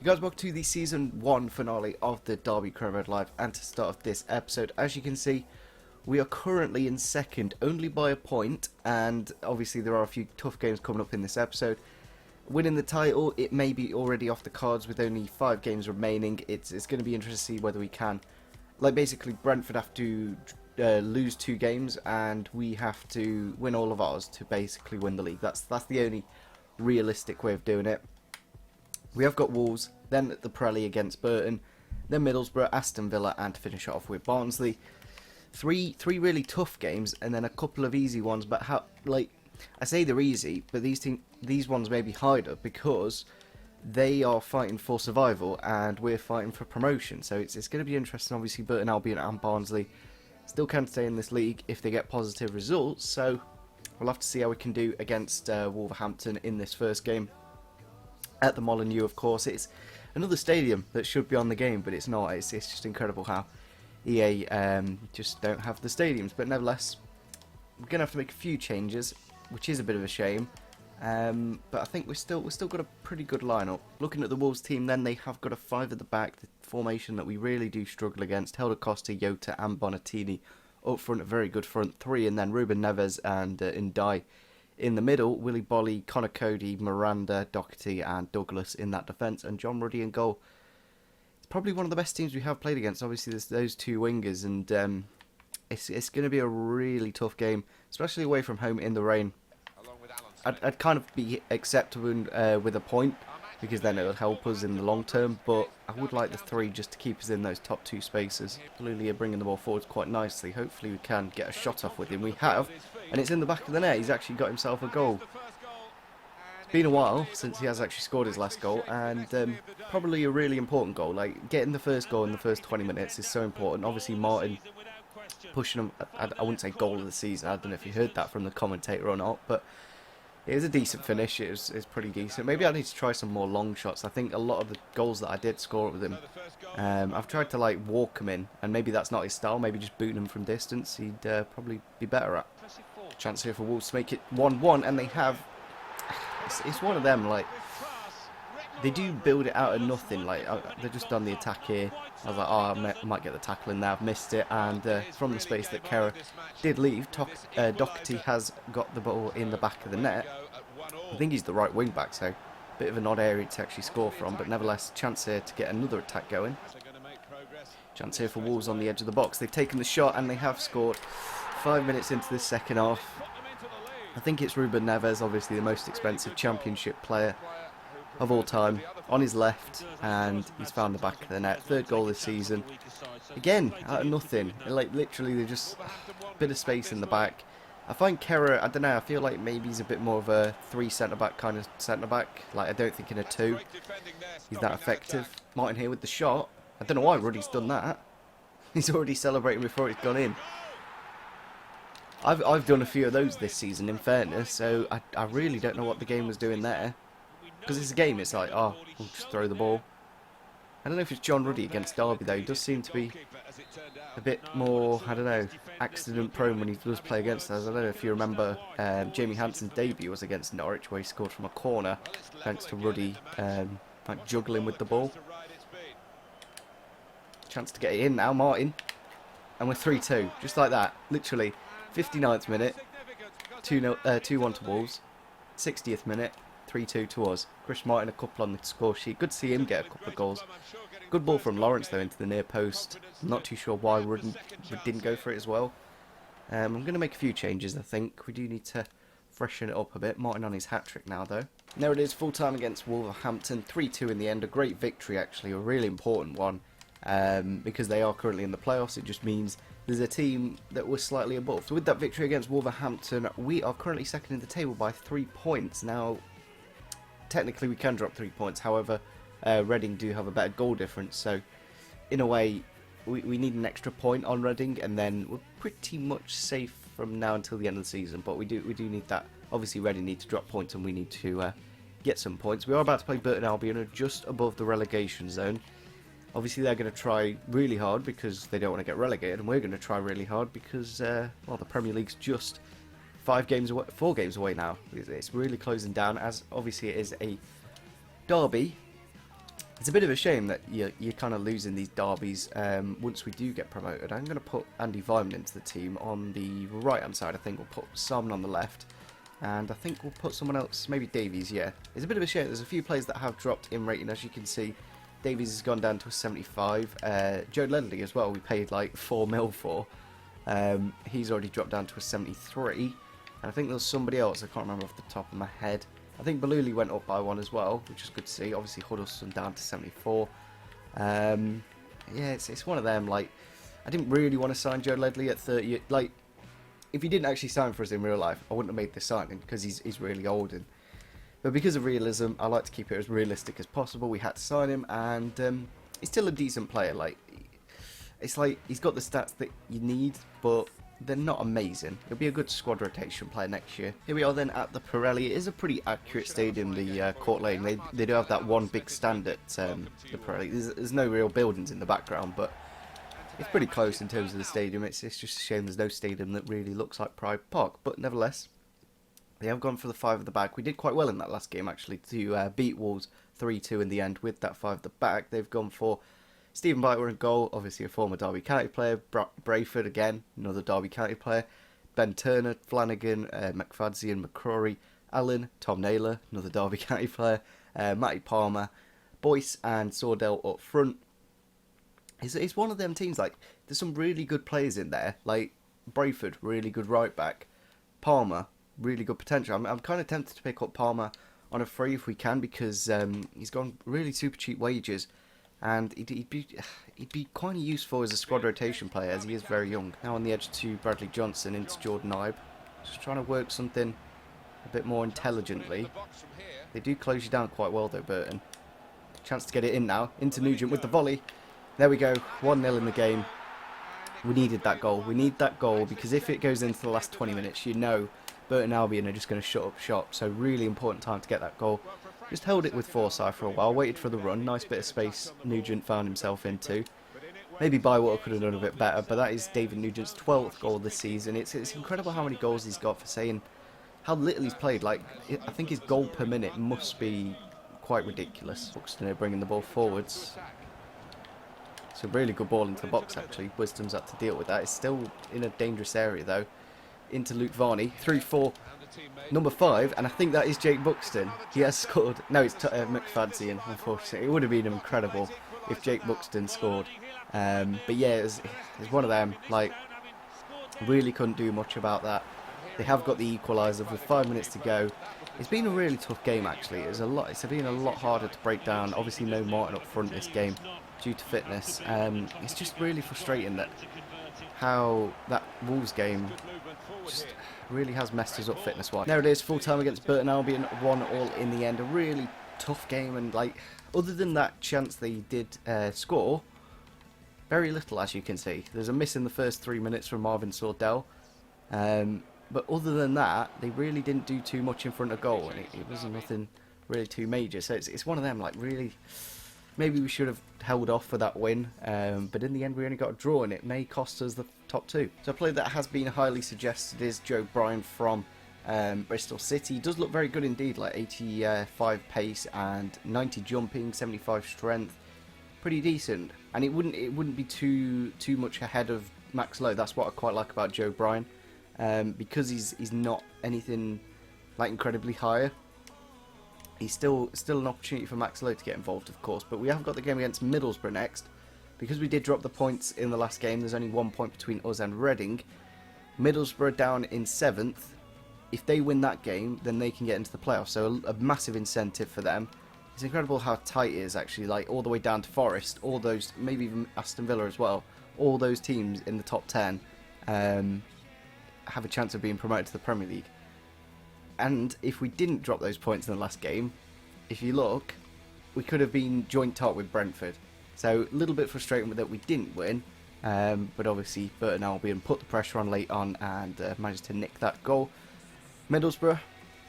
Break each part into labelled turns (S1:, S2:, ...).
S1: You guys, welcome to the Season 1 finale of the Derby Career Mode Live, and to start off this episode, as you can see, we are currently in second, only by a point, and obviously there are a few tough games coming up in this episode. Winning the title, it may be already off the cards with only 5 games remaining. It's going to be interesting to see whether we can. Like, basically, Brentford have to lose 2 games, and we have to win all of ours to basically win the league. That's the only realistic way of doing it. We have got Wolves, then the Pirelli against Burton, then Middlesbrough, Aston Villa, and to finish it off with Barnsley. Three really tough games, and then a couple of easy ones. But how, like, I say they're easy, but these ones may be harder because they are fighting for survival and we're fighting for promotion. So it's going to be interesting. Obviously, Burton Albion and Barnsley still can stay in this league if they get positive results. So we'll have to see how we can do against Wolverhampton in this first game. At the Molineux, of course, it's another stadium that should be on the game, but it's not. It's just incredible how EA just don't have the stadiums. But nevertheless, we're gonna have to make a few changes, which is a bit of a shame. But I think we've still got a pretty good lineup. Looking at the Wolves team, then they have got a 5 at the back, the formation that we really do struggle against. Helder Costa, Jota, and Bonatini up front, a very good front 3, and then Ruben Neves and Ndai. In the middle, Willy Bolly, Connor Cody, Miranda, Doherty and Douglas in that defence, and John Ruddy in goal. It's probably one of the best teams we have played against. Obviously, there's those 2 wingers, and it's going to be a really tough game, especially away from home in the rain. I'd kind of be acceptable with a point, because then it would help us in the long term, but I would like the 3 just to keep us in those top 2 spaces. Lulia are bringing the ball forward quite nicely. Hopefully we can get a shot off with him. We have, and it's in the back of the net. He's actually got himself a goal. It's been a while since he has actually scored his last goal, and probably a really important goal. Like, getting the first goal in the first 20 minutes is so important. Obviously Martin pushing him, I wouldn't say goal of the season. I don't know if you heard that from the commentator or not, but it was a decent finish. It was pretty decent. Maybe I need to try some more long shots. I think a lot of the goals that I did score with him, I've tried to like walk him in, and maybe that's not his style. Maybe just booting him from distance, he'd probably be better at. Chance here for Wolves to make it 1-1, and they have. It's one of them, like, they do build it out of nothing. Like, they've just done the attack here. I was like, oh, I might get the tackle in there. I've missed it, and from the space that Kera did leave, Doherty has got the ball in the back of the net. I think he's the right wing back, so a bit of an odd area to actually score from, but nevertheless, chance here to get another attack going. Chance here for Wolves on the edge of the box. They've taken the shot and they have scored 5 minutes into the second half. I think it's Ruben Neves, obviously the most expensive championship player of all time, on his left, and he's found the back of the net. 3rd goal this season. Again, out of nothing. Like, literally, they're just a bit of space in the back. I find Kera, I don't know, I feel like maybe he's a bit more of a 3 centre-back kind of centre-back. Like, I don't think in a 2 he's that effective. Martin here with the shot. I don't know why Ruddy's done that. He's already celebrating before it's gone in. I've done a few of those this season, in fairness, so I really don't know what the game was doing there. Because it's a game, it's like, oh, we'll just throw the ball. I don't know if it's John Ruddy against Derby, though. He does seem to be a bit more, I don't know, accident-prone when he does play against us. I don't know if you remember Jamie Hansen's debut was against Norwich, where he scored from a corner, thanks to Ruddy like juggling with the ball. Chance to get it in now, Martin. And we're 3-2, just like that. Literally, 59th minute, 2-1 to Wolves. 60th minute, 3-2 to us. Chris Martin a couple on the score sheet. Good to see him get a couple of goals. Good ball from Lawrence though into the near post. I'm not too sure why Rudden didn't go for it as well. I'm going to make a few changes, I think. We do need to freshen it up a bit. Martin on his hat-trick now though. There it is, full time against Wolverhampton. 3-2 in the end. A great victory actually, a really important one. Because they are currently in the playoffs, it just means there's a team that we're slightly above. So with that victory against Wolverhampton, we are currently second in the table by 3 points. Now, technically we can drop 3 points, however, Reading do have a better goal difference, so in a way we need an extra point on Reading, and then we're pretty much safe from now until the end of the season. But we do need that. Obviously Reading need to drop points and we need to get some points. We are about to play Burton Albion, just above the relegation zone. Obviously they're going to try really hard because they don't want to get relegated, and we're going to try really hard because, well, the Premier League's just 4 games away now. It's really closing down, as obviously it is a derby. It's a bit of a shame that you're kind of losing these derbies once we do get promoted. I'm going to put Andy Vyman into the team on the right-hand side. I think we'll put Simon on the left. And I think we'll put someone else, maybe Davies, yeah. It's a bit of a shame. There's a few players that have dropped in rating, as you can see. Davies has gone down to a 75. Joe Ledley as well, we paid like 4 mil for. He's already dropped down to a 73. And I think there's somebody else, I can't remember off the top of my head. I think Baluli went up by 1 as well, which is good to see. Obviously Huddleston down to 74. Yeah, it's one of them, like, I didn't really want to sign Joe Ledley at 30. Like, if he didn't actually sign for us in real life, I wouldn't have made this signing, because he's really old. But because of realism, I like to keep it as realistic as possible. We had to sign him, and he's still a decent player. Like, it's like he's got the stats that you need, but they're not amazing. He'll be a good squad rotation player next year. Here we are then at the Pirelli. It is a pretty accurate stadium, the Court Lane. They do have that one big stand at the Pirelli. There's no real buildings in the background, but it's pretty close in terms of the stadium. It's just a shame there's no stadium that really looks like Pride Park. But nevertheless, they have gone for the 5 at the back. We did quite well in that last game, actually, to beat Wolves 3-2 in the end with that 5 at the back. They've gone for Stephen Byter in goal, obviously a former Derby County player. Brayford again, another Derby County player. Ben Turner, Flanagan, McFadzean, McCrory, Allen, Tom Naylor, another Derby County player. Matty Palmer, Boyce and Sordell up front. It's one of them teams, like, there's some really good players in there. Like, Brayford, really good right back. Palmer, really good potential. I'm kind of tempted to pick up Palmer on a free if we can, because he's gone really super cheap wages. And he'd be quite useful as a squad rotation player, as he is very young. Now on the edge to Bradley Johnson into Jordan Ibe. Just trying to work something a bit more intelligently. They do close you down quite well though, Burton. Chance to get it in now. Into Nugent with the volley. There we go. 1-0 in the game. We needed that goal. We need that goal, because if it goes into the last 20 minutes, you know Burton Albion are just going to shut up shop. So really important time to get that goal. Just held it with foresight for a while, waited for the run. Nice bit of space Nugent found himself into. Maybe Bywater could have done a bit better, but that is David Nugent's 12th goal this season. It's incredible how many goals he's got for saying how little he's played. Like, I think his goal per minute must be quite ridiculous. Buxton bringing the ball forwards. It's a really good ball into the box, actually. Wisdom's had to deal with that. It's still in a dangerous area, though. Into Luke Varney. 3-4. Number 5, and I think that is Jake Buxton. He has scored. No, it's McFadzean, unfortunately. It would have been incredible if Jake Buxton scored. But yeah, it's one of them. Like, really couldn't do much about that. They have got the equaliser with 5 minutes to go. It's been a really tough game, actually. It's been a lot harder to break down. Obviously, no Martin up front this game due to fitness. It's just really frustrating that how that Wolves game just really has messed us up fitness-wise. There it is, full time against Burton Albion, 1-1 in the end. A really tough game, and like, other than that chance they did score, very little, as you can see. There's a miss in the first 3 minutes from Marvin Sordell, but other than that, they really didn't do too much in front of goal, and it wasn't nothing really too major. So it's one of them, like, really, maybe we should have held off for that win, but in the end we only got a draw, and it may cost us the top 2. So a player that has been highly suggested is Joe Bryan from Bristol City. He does look very good indeed, like 85 pace and 90 jumping, 75 strength, pretty decent. And it wouldn't be too much ahead of Max Lowe. That's what I quite like about Joe Bryan, because he's not anything like incredibly higher. He's still an opportunity for Max Lowe to get involved, of course. But we have got the game against Middlesbrough next. Because we did drop the points in the last game, there's only 1 point between us and Reading. Middlesbrough down in 7th. If they win that game, then they can get into the playoffs. So a massive incentive for them. It's incredible how tight it is, actually. Like, all the way down to Forest, all those, maybe even Aston Villa as well. All those teams in the top 10 have a chance of being promoted to the Premier League. And if we didn't drop those points in the last game, if you look, we could have been joint top with Brentford. So a little bit frustrating that we didn't win, but obviously Burton Albion put the pressure on late on and managed to nick that goal. Middlesbrough,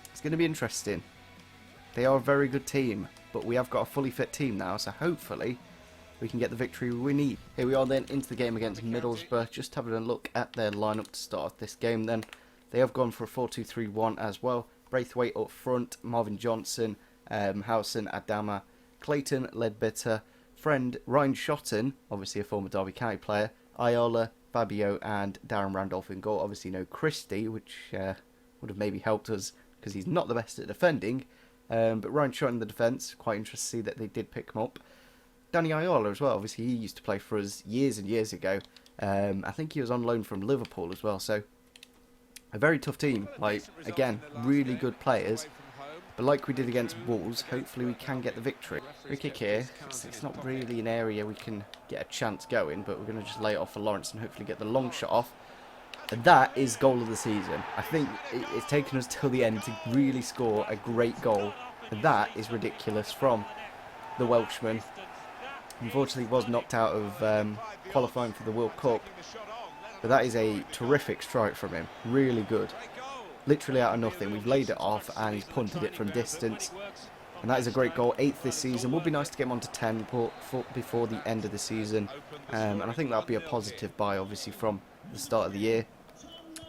S1: it's going to be interesting. They are a very good team, but we have got a fully fit team now, so hopefully we can get the victory we need. Here we are then into the game against Middlesbrough, just having a look at their lineup to start this game then. They have gone for a 4-2-3-1 as well. Braithwaite up front, Marvin Johnson, Howson, Adama, Clayton, Ledbetter, Friend, Ryan Shotton, obviously a former Derby County player, Ayala, Fabio and Darren Randolph in goal. Obviously no Christie, which would have maybe helped us because he's not the best at defending. But Ryan Shotton in the defence, quite interested to see that they did pick him up. Danny Ayala as well, obviously he used to play for us years and years ago. I think he was on loan from Liverpool as well, so a very tough team. Like, again, really good players. But like we did against Wolves, hopefully we can get the victory. Free kick here. It's not really an area we can get a chance going, but we're going to just lay it off for Lawrence and hopefully get the long shot off. And that is goal of the season. I think it's taken us till the end to really score a great goal. And that is ridiculous from the Welshman. Unfortunately, he was knocked out of qualifying for the World Cup. But that is a terrific strike from him. Really good. Literally out of nothing. We've laid it off and he's punted it from distance. And that is a great goal. 8th this season. Would be nice to get him on to 10 before the end of the season. And I think that would be a positive buy, obviously, from the start of the year.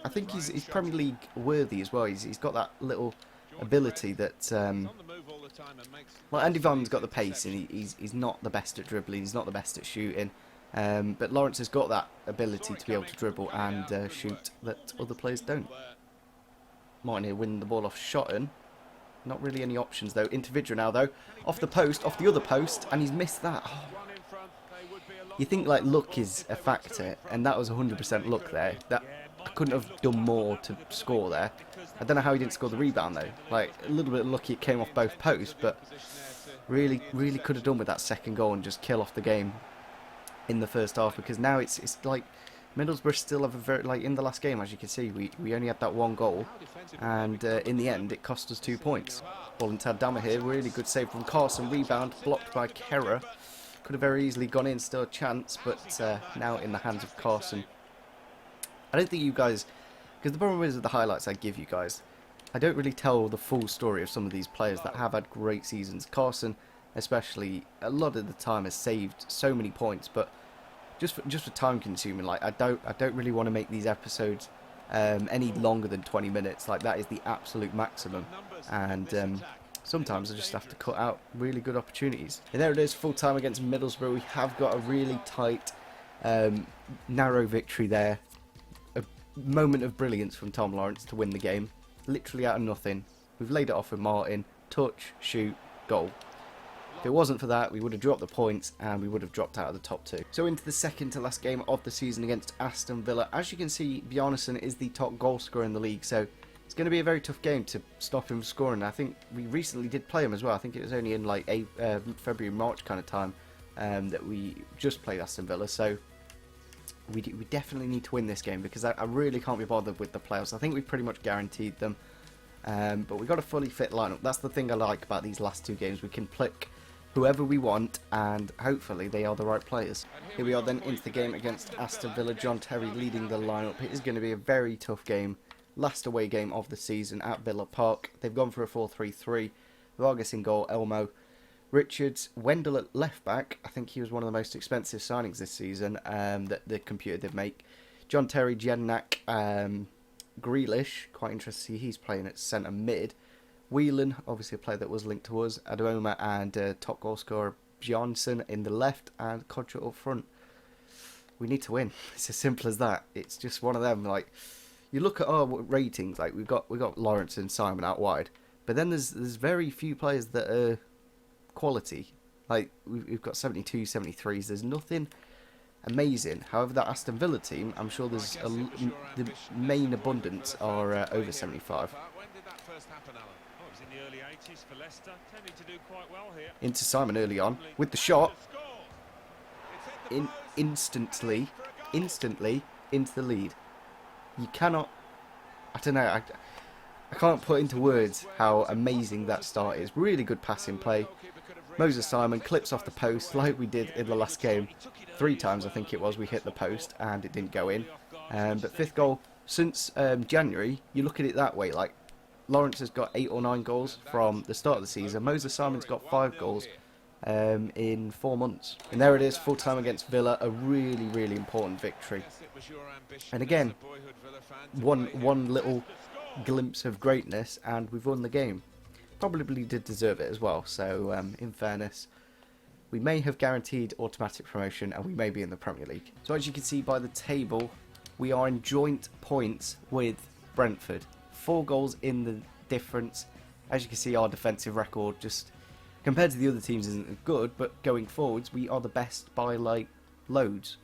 S1: I think he's Premier League worthy as well. He's got that little ability that... well, Andy Van's got the pace and he's not the best at dribbling. He's not the best at shooting. But Lawrence has got that ability to be able to dribble and shoot that other players don't. Martin here winning the ball off Shotton. Not really any options though. Into Vidra now though. Off the post, off the other post, and he's missed that. Oh. You think like luck is a factor, and that was 100% luck there. That I couldn't have done more to score there. I don't know how he didn't score the rebound though. Like a little bit lucky it came off both posts, but really could have done with that second goal and just kill off the game in the first half, because now it's like Middlesbrough still have a very, like in the last game, as you can see, we only had that one goal, and in the end it cost us 2 points. Ball into Adama here, really good save from Carson, rebound blocked by Kera. Could have very easily gone in, still a chance, but now in the hands of Carson. I don't think you guys, because the problem is with the highlights I give you guys, I don't really tell the full story of some of these players that have had great seasons. Carson, especially, a lot of the time has saved so many points, but just for time consuming, like I don't really want to make these episodes any longer than 20 minutes. Like that is the absolute maximum, and sometimes I just have to cut out really good opportunities. And there it is, full time against Middlesbrough. We have got a really tight, narrow victory there. A moment of brilliance from Tom Lawrence to win the game, literally out of nothing. We've laid it off with Martin, touch, shoot, goal. If it wasn't for that, we would have dropped the points and we would have dropped out of the top 2. So into the second to last game of the season against Aston Villa. As you can see, Bjarnason is the top goal scorer in the league, so it's going to be a very tough game to stop him from scoring. I think we recently did play him as well. I think it was only in like February, March kind of time that we just played Aston Villa. So we definitely need to win this game, because I really can't be bothered with the playoffs. I think we've pretty much guaranteed them. But we've got a fully fit lineup. That's the thing I like about these last 2 games. We can pick whoever we want, and hopefully they are the right players. Here we are then into the game against Aston Villa. John Terry leading the lineup. It is going to be a very tough game. Last away game of the season at Villa Park. They've gone for a 4-3-3. Vargas in goal, Elmo. Richards, Wendell at left back. I think he was one of the most expensive signings this season that the computer did make. John Terry, Jednak, Grealish. Quite interesting to see he's playing at centre mid. Whelan, obviously a player that was linked to us. Adoma and top goal scorer Johnson in the left, and Kodra up front. We need to win. It's as simple as that. It's just one of them. Like, you look at our ratings, like we've got Lawrence and Simon out wide, but then there's very few players that are quality. Like we've got 72, 73s. There's nothing amazing. However, that Aston Villa team, I'm sure there's the main abundance are over 75. Into Simon early on with the shot. Instantly into the lead. You cannot, I don't know, I can't put into words how amazing that start is. Really good passing play. Moses Simon clips off the post like we did in the last game. 3 times I think it was we hit the post and it didn't go in. But 5th goal since January. You look at it that way, like Lawrence has got 8 or 9 goals from the start of the season. Moses Simon's got 5 goals in 4 months. And there it is, full time against Villa. A really important victory. And again, one little glimpse of greatness and we've won the game. Probably did deserve it as well, so in fairness, we may have guaranteed automatic promotion and we may be in the Premier League. So as you can see by the table, we are in joint points with Brentford. 4 goals in the difference. As you can see, our defensive record just compared to the other teams isn't good, but going forwards we are the best by like loads.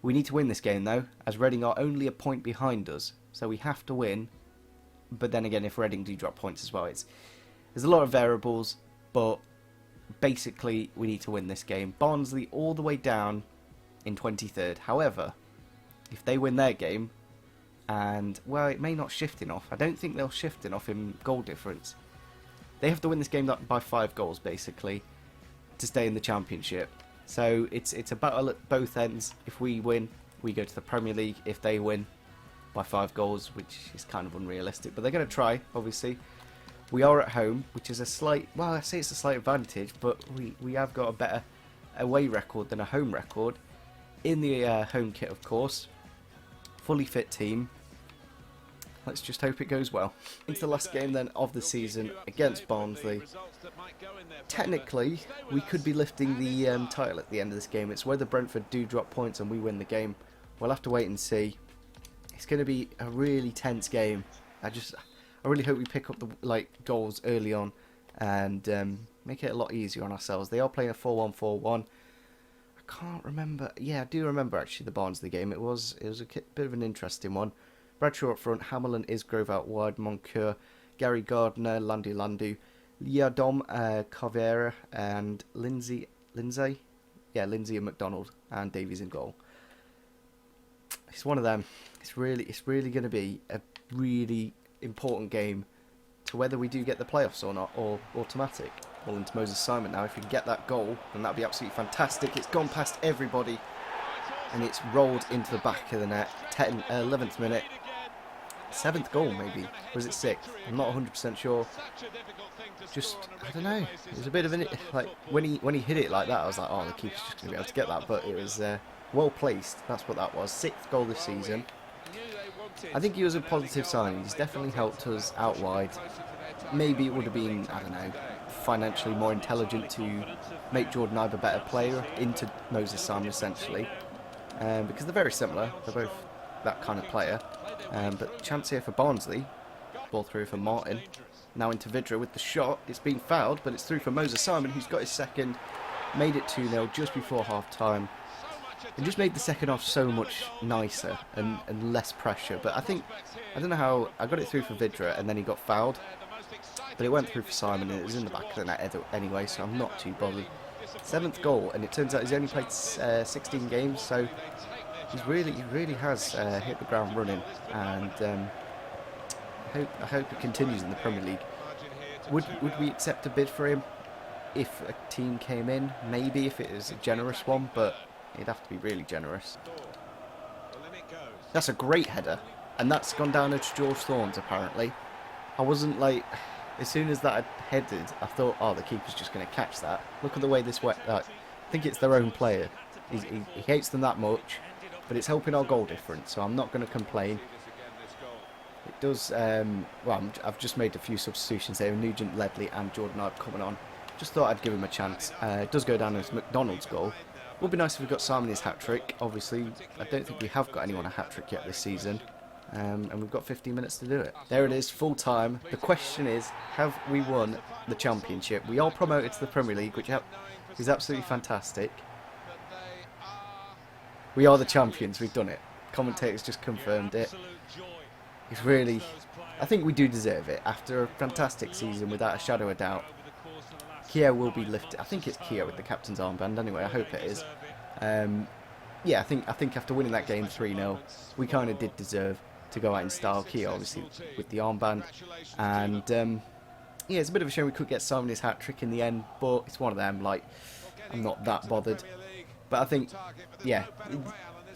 S1: We need to win this game though, as Reading are only a point behind us, so we have to win. But then again, if Reading do drop points as well, there's a lot of variables, but basically we need to win this game. Barnsley all the way down in 23rd. However, if they win their game, and well, it may not shift enough. I don't think they'll shift enough in goal difference. They have to win this game by 5 goals basically to stay in the Championship. So it's a battle at both ends. If we win, we go to the Premier League. If they win by 5 goals, which is kind of unrealistic, but they're going to try, obviously. We are at home, which is a slight, well, I say it's a slight advantage, but we have got a better away record than a home record. In the home kit, of course. Fully fit team. Let's just hope it goes well. Into the last game then of the season against Barnsley. Technically, we could be lifting the title at the end of this game. It's whether Brentford do drop points and we win the game. We'll have to wait and see. It's going to be a really tense game. I really hope we pick up the goals early on and make it a lot easier on ourselves. They are playing a 4-1-4-1. I can't remember. Yeah, I do remember actually the Barnsley game. It was a bit of an interesting one. Bradshaw up front, Hammerland, Isgrove out wide, Moncur, Gary Gardner, Landu, Liadom, Carvera, and Lindsay. Yeah, Lindsay and McDonald, and Davies in goal. It's one of them. It's really going to be a really important game to whether we do get the playoffs or not, or automatic. Ball into Moses Simon now. If we can get that goal, then that'd be absolutely fantastic. It's gone past everybody, and it's rolled into the back of the net. 11th minute. 7th goal maybe, or is it 6th? I'm not 100% sure. Just, I don't know. It was a bit of an, like when he hit it like that, I was like, oh, the keeper's just going to be able to get that. But it was well placed. That's what that was. 6th goal this season. I think he was a positive sign. He's definitely helped us out wide. Maybe it would have been, I don't know, financially more intelligent to make Jordan Ibe a better player into Moses Simon essentially, because they're very similar. They're both that kind of player. But chance here for Barnsley. Ball through for Martin. Now into Vidra with the shot. It's been fouled, but it's through for Moses Simon, who's got his second. Made it 2-0 just before half-time. And just made the second half so much nicer and less pressure. But I don't know how, I got it through for Vidra and then he got fouled. But it went through for Simon and it was in the back of the net anyway, so I'm not too bothered. 7th goal, and it turns out he's only played 16 games, so he really has hit the ground running, and I hope it continues in the Premier League. Would we accept a bid for him if a team came in? Maybe if it is a generous one, but it'd have to be really generous. That's a great header, and that's gone down to George Thorns apparently. I wasn't like, as soon as that had headed, I thought, oh, the keeper's just going to catch that. Look at the way this went. I think it's their own player. He hates them that much, but it's helping our goal difference, so I'm not going to complain. It does, well, I've just made a few substitutions there. Nugent, Ledley and Jordan Ibe coming on. Just thought I'd give him a chance. It does go down as McDonald's goal. Would be nice if we got Simon his hat-trick. Obviously, I don't think we have got anyone a hat-trick yet this season. And we've got 15 minutes to do it. There it is, full time. The question is, have we won the Championship? We are promoted to the Premier League, which is absolutely fantastic. We are the champions, we've done it. Commentators just confirmed it. It's really, I think we do deserve it. After a fantastic season, without a shadow of doubt. Kia will be lifted. I think it's Kia with the captain's armband anyway, I hope it is. Yeah, I think after winning that game 3-0, we kind of did deserve to go out in style. Kia obviously with the armband, and yeah, it's a bit of a shame we could get Simon his hat-trick in the end, but it's one of them, like, I'm not that bothered. But I think, yeah,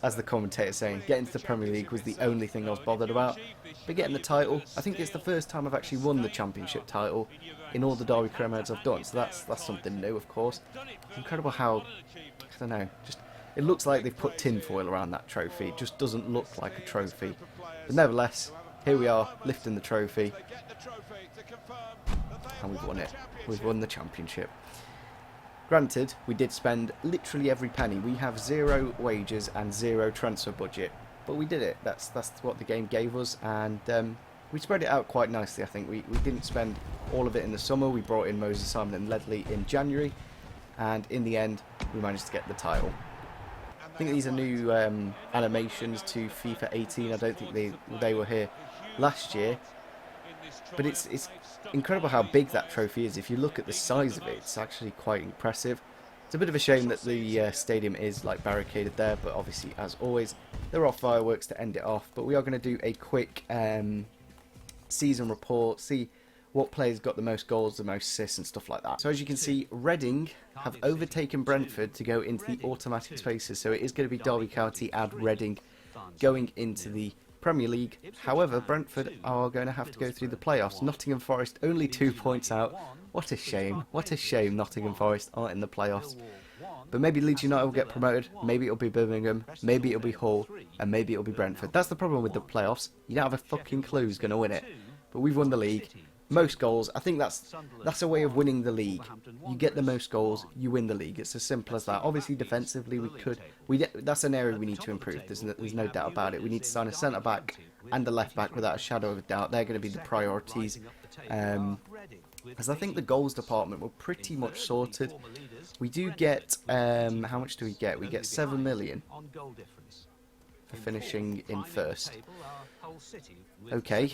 S1: as the commentator's saying, getting to the Premier League was the only thing I was bothered about. But getting the title, I think it's the first time I've actually won the Championship title in all the Derby Career Modes I've done, so that's something new, of course. It's incredible how, I don't know, just, it looks like they've put tinfoil around that trophy. It just doesn't look like a trophy. But nevertheless, here we are, lifting the trophy. And we've won it. We've won the Championship. Granted, we did spend literally every penny. We have 0 wages and 0 transfer budget, but we did it. That's what the game gave us, and we spread it out quite nicely. I think we didn't spend all of it in the summer. We brought in Moses, Simon and Ledley in January, and in the end we managed to get the title. I think these are new animations to FIFA 18. I don't think they were here last year, but it's incredible how big that trophy is. If you look at the size of it, it's actually quite impressive. It's a bit of a shame that the stadium is like barricaded there, but obviously, as always, there are fireworks to end it off. But we are going to do a quick season report, see what players got the most goals, the most assists and stuff like that. So as you can see, Reading have overtaken Brentford to go into the automatic spaces. So it is going to be Derby County and Reading going into the Premier League. However, Brentford are going to have to go through the playoffs. Nottingham Forest only 2 points out. What a shame. What a shame Nottingham Forest aren't in the playoffs. But maybe Leeds United will get promoted. Maybe it'll be Birmingham. Maybe it'll be Hull. And maybe it'll be Brentford. That's the problem with the playoffs. You don't have a fucking clue who's going to win it. But we've won the league. Most goals. I think that's a way of winning the league. You get the most goals, you win the league. It's as simple as that. Obviously, defensively, that's an area we need to improve. There's no doubt about it. We need to sign a centre back and a left back without a shadow of a doubt. They're going to be the priorities. As I think the goals department were pretty much sorted. We do get how much do we get? We get 7 million for finishing in first. Okay.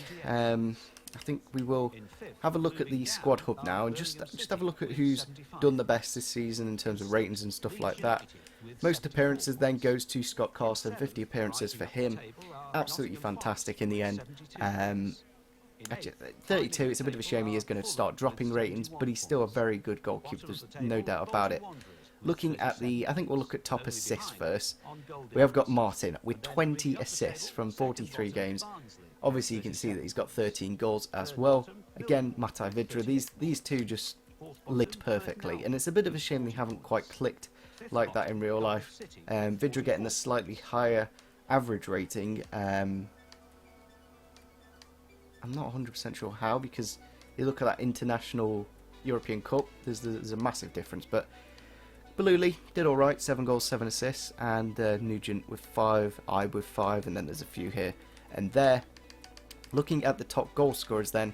S1: I think we will have a look at the squad hub now and just have a look at who's done the best this season in terms of ratings and stuff like that. Most appearances then goes to Scott Carson, 50 appearances for him. Absolutely fantastic in the end. Actually, 32, it's a bit of a shame he is going to start dropping ratings, but he's still a very good goalkeeper, there's no doubt about it. Looking at I think we'll look at top assists first. We have got Martin with 20 assists from 43 games. Obviously, you can see that he's got 13 goals as well. Again, Matai Vidra, these two just linked perfectly. And it's a bit of a shame they haven't quite clicked like that in real life. Vidra getting a slightly higher average rating. I'm not 100% sure how, because you look at that International European Cup, there's a massive difference. But Baluli did alright, 7 goals, 7 assists. And Nugent with 5, Ibe with 5, and then there's a few here and there. Looking at the top goal scorers then,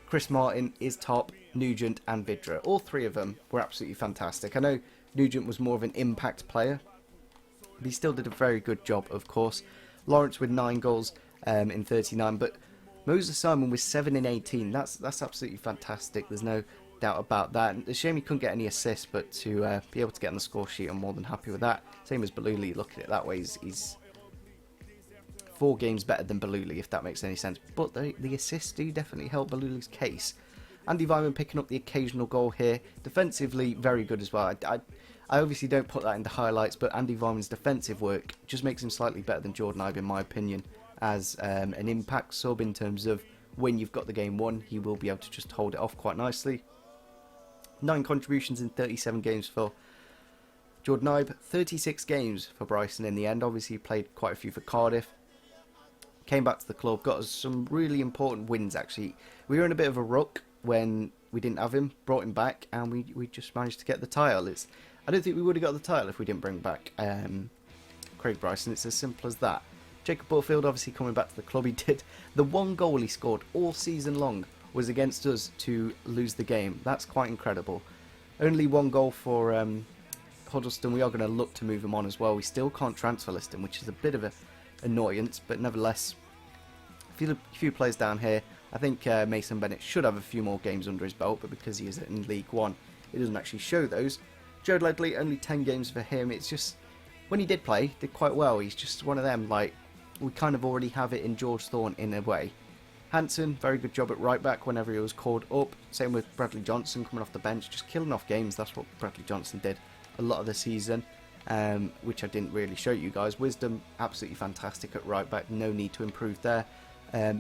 S1: Chris Martin is top, Nugent and Vidra. All three of them were absolutely fantastic. I know Nugent was more of an impact player, but he still did a very good job, of course. Lawrence with 9 goals in 39, but Moses Simon with 7 in 18. That's absolutely fantastic. There's no doubt about that. And it's a shame he couldn't get any assists, but to be able to get on the score sheet, I'm more than happy with that. Same as Baluli, look at it that way. He's 4 games better than Baluli, if that makes any sense. But the assists do definitely help Baluli's case. Andy Vyman picking up the occasional goal here. Defensively, very good as well. I obviously don't put that in the highlights, but Andy Vyman's defensive work just makes him slightly better than Jordan Ibe, in my opinion, as an impact sub in terms of when you've got the game won, he will be able to just hold it off quite nicely. 9 contributions in 37 games for Jordan Ibe. 36 games for Bryson in the end. Obviously, he played quite a few for Cardiff. Came back to the club, got us some really important wins actually. We were in a bit of a ruck when we didn't have him, brought him back, and we just managed to get the title. I don't think we would have got the title if we didn't bring back Craig Bryson. It's as simple as that. Jacob Butterfield obviously coming back to the club. He did the 1 goal he scored all season long was against us to lose the game. That's quite incredible. Only 1 goal for Huddleston. We are going to look to move him on as well. We still can't transfer list him, which is a bit of a annoyance, but nevertheless, a few players down here. I think Mason Bennett should have a few more games under his belt, but because he is in League One, it doesn't actually show those. Joe Ledley, only 10 games for him. It's just, when he did play, did quite well. He's just one of them, like, we kind of already have it in George Thorne in a way. Hansen, very good job at right back whenever he was called up. Same with Bradley Johnson coming off the bench, just killing off games. That's what Bradley Johnson did a lot of the season. Which I didn't really show you guys. Wisdom, absolutely fantastic at right back. No need to improve there.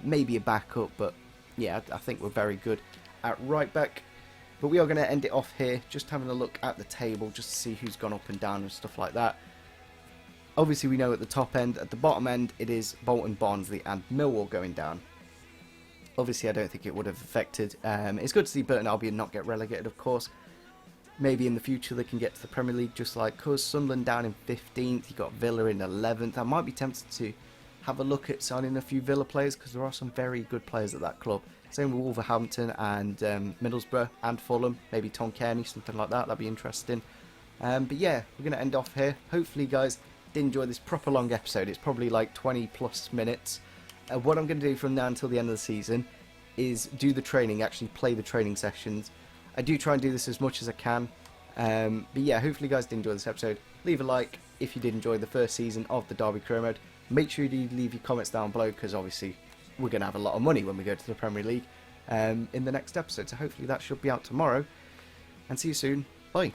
S1: Maybe a backup, but yeah, I think we're very good at right back. But we are going to end it off here, just having a look at the table, just to see who's gone up and down and stuff like that. Obviously, we know at the top end, at the bottom end, it is Bolton, Barnsley and Millwall going down. Obviously, I don't think it would have affected. It's good to see Burton Albion not get relegated, of course. maybe in the future they can get to the Premier League just like us. Sunderland down in 15th, you got Villa in 11th. I might be tempted to have a look at signing a few Villa players because there are some very good players at that club. Same with Wolverhampton and Middlesbrough and Fulham. Maybe Tom Kearney, something like that. That'd be interesting. But yeah, we're going to end off here. Hopefully you guys did enjoy this proper long episode. It's probably like 20 plus minutes. What I'm going to do from now until the end of the season is do the training, actually play the training sessions. I do try and do this as much as I can. But yeah, hopefully you guys did enjoy this episode. Leave a like if you did enjoy the first season of the Derby Career Mode. Make sure you leave your comments down below because obviously we're going to have a lot of money when we go to the Premier League in the next episode. So hopefully that should be out tomorrow. And see you soon. Bye.